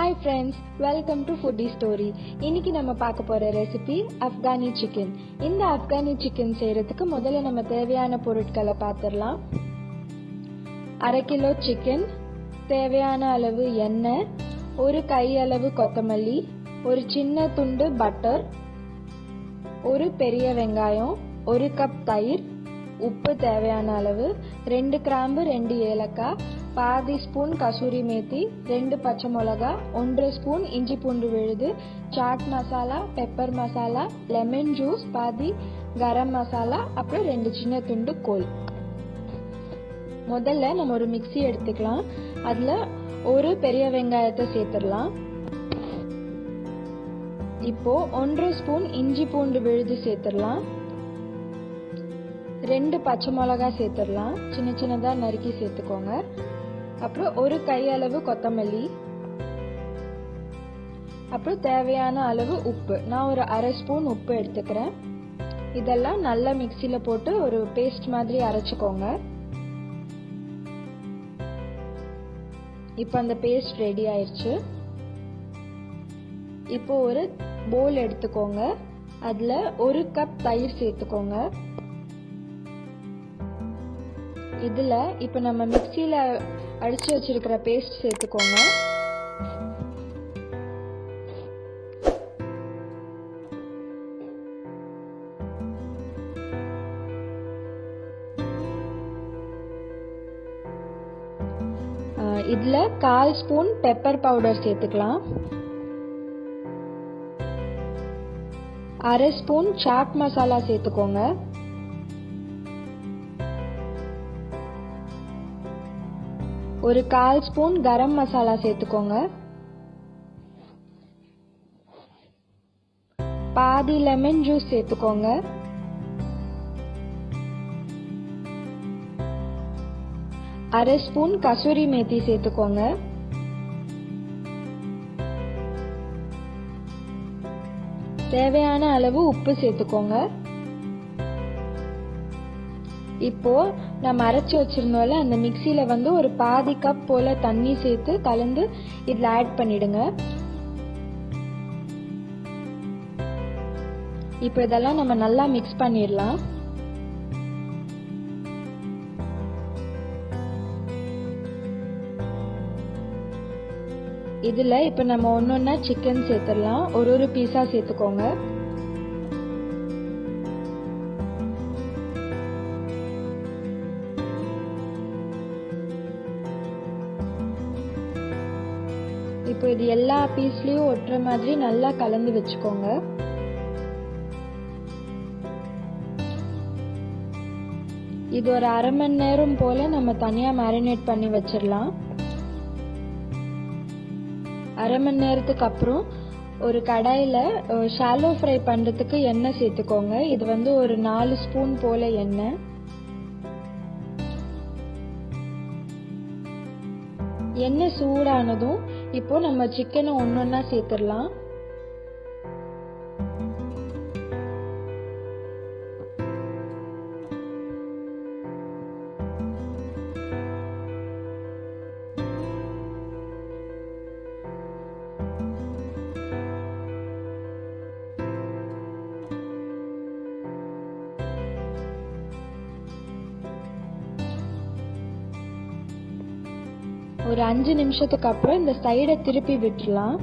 Hi friends, welcome to Foodie story. இன்னைக்கு நம்ம பார்க்க போற ரெசிபி Afghani Chicken. இந்த Afghani Chicken செய்யறதுக்கு முதல்ல நம்ம தேவையான பொருட்களை பார்த்திடலாம். 1/2 கிலோ chicken, தேவையான அளவு எண்ணெய், ஒரு கை அளவு கொத்தமல்லி, ஒரு சின்ன துண்டு பட்டர், ஒரு பெரிய வெங்காயம், ஒரு கப் தயிர், உப்பு தேவையான அளவு, 2 கிராம்பு, 2 ஏலக்காய், பாதி ஸ்பூன் கசூரி மேத்தி, 2 பச்சை மிளகா, 1 ஸ்பூன் இஞ்சி பூண்டு விழுது, chaat masala, pepper masala, lemon juice, பாதி கரம் மசாலா, அப்புறம் 2 சின்ன துண்டு கோல். முதல்ல நம்ம ஒரு மிக்ஸி எடுத்துக்கலாம். அதுல ஒரு பெரிய வெங்காயத்தை சேர்த்துடலாம். இப்போ 1 ஸ்பூன் இஞ்சி பூண்டு விழுது சேர்த்துடலாம். 2 பச்சை மிளகா சேர்த்துடலாம். சின்ன சின்னதா நறுக்கி சேர்த்துக்கோங்க. அப்புறம் ஒரு கை அளவு கொத்தமல்லி, அப்புறம் தேவையான அளவு உப்பு. நான் ஒரு 1/2 ஸ்பூன் உப்பு எடுத்துக்கிறேன். இதெல்லாம் நல்லா மிக்சியில போட்டு ஒரு பேஸ்ட் மாதிரி அரைச்சுக்கோங்க. இப்போ அந்த பேஸ்ட் ரெடி ஆயிடுச்சு. இப்போ ஒரு போல் எடுத்துக்கோங்க. அதுல 1 கப் தயிர் சேர்த்துக்கோங்க. இதுல இப்ப நம்ம மிக்ஸில அடிச்சு வச்சிருக்கிற பேஸ்ட் சேர்த்துக்கோங்க. இதுல 1/4 ஸ்பூன் பெப்பர் பவுடர் சேர்த்துக்கலாம். 1/2 ஸ்பூன் சாட் மசாலா சேர்த்துக்கோங்க. ஒரு 1/4 ஸ்பூன் கரம் மசாலா சேர்த்துக்கோங்க. பாதி லெமன் ஜூஸ் சேர்த்துக்கோங்க. அரை ஸ்பூன் கசூரி மேத்தி சேர்த்துக்கோங்க. தேவையான அளவு உப்பு சேர்த்துக்கோங்க. இப்போ நம்ம அரைச்சு வச்சிருந்தோம்ல அந்த மிக்ஸில ஒரு பாதி கப் போல தண்ணி சேர்த்து கலந்து இதுல ஆட் பண்ணிடுங்க. இப்போ இதெல்லாம் நம்ம நல்லா மிக்ஸ் பண்ணிடலாம். இதுல இப்ப நம்ம ஒன்னொன்னா சிக்கன் சேர்த்துடலாம். ஒரு பீஸா சேர்த்துக்கோங்க. இப்போ இது எல்லா பீஸ்லயும் ஒட்டுற மாதிரி நல்லா கலந்து வச்சுக்கோங்க. இது ஒரு 1/2 மணி நேரம் போல நம்ம தனியா மேரினேட் பண்ணி வச்சிடலாம். 1/2 மணி நேரத்துக்கு அப்புறம் ஒரு கடாயில ஷாலோ ஃப்ரை பண்றதுக்கு எண்ணெய் சேர்த்துக்கோங்க. இது ஒரு 4 ஸ்பூன் போல எண்ணெய். எண்ணெய் சூடானதும் இப்போ நம்ம சிக்கனை ஒன்னொன்னா சேர்த்துடலாம். ஒரு 5 நிமிஷத்துக்கு அப்புறம் இந்த சைடை திருப்பி விட்டுறலாம்.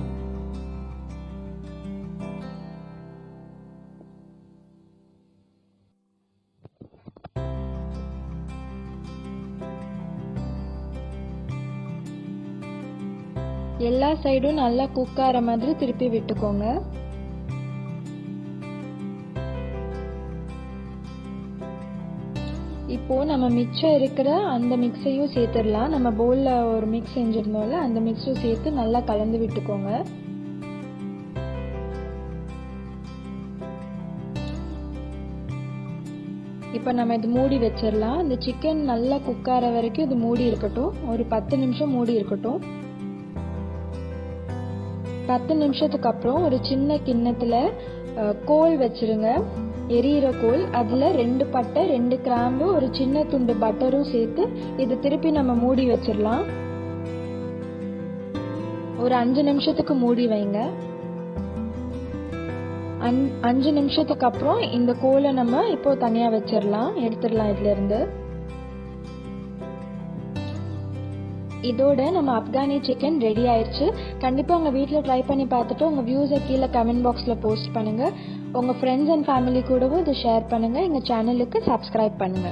எல்லா சைடும் நல்லா குக் ஆற மாதிரி திருப்பி விட்டுக்கோங்க. இப்போ நம்ம மிச்சம் இருக்கிற அந்த மிக்ஸையும் சேர்த்துடலாம். நம்ம பவுல்ல ஒரு மிக்ஸ் செஞ்சிருந்தோம்ல அந்த மிக்ஸும் சேர்த்து நல்லா கலந்து விட்டுக்கோங்க. இப்ப நம்ம இது மூடி வச்சிடலாம். இந்த சிக்கன் நல்லா குக் ஆற வரைக்கும் இது மூடி இருக்கட்டும். ஒரு 10 நிமிஷம் மூடி இருக்கட்டும். 10 நிமிஷத்துக்கு அப்புறம் ஒரு சின்ன கிண்ணத்துல கோல் வச்சிருங்க. எரியிற கோல். அதுல 2 பட்டை, 2 கிராம்பு, ஒரு சின்ன துண்டு பட்டரும் சேர்த்து இது திருப்பி நம்ம மூடி வச்சிடலாம். ஒரு 5 நிமிஷத்துக்கு மூடி வைங்க. 5 நிமிஷத்துக்கு அப்புறம் இந்த கோலை நம்ம இப்போ தனியா எடுத்துடலாம் இதுல இருந்து. இதோட நம்ம ஆப்கானி சிக்கன் ரெடி ஆயிடுச்சு. கண்டிப்பா உங்க வீட்ல ட்ரை பண்ணி பார்த்துட்டு உங்க வியூஸை கீழே கமெண்ட் பாக்ஸ்ல போஸ்ட் பண்ணுங்க. உங்க ஃப்ரெண்ட்ஸ் அண்ட் ஃபேமிலி கூடவும் இதை ஷேர் பண்ணுங்க. எங்க சேனலுக்கு சப்ஸ்கிரைப் பண்ணுங்க.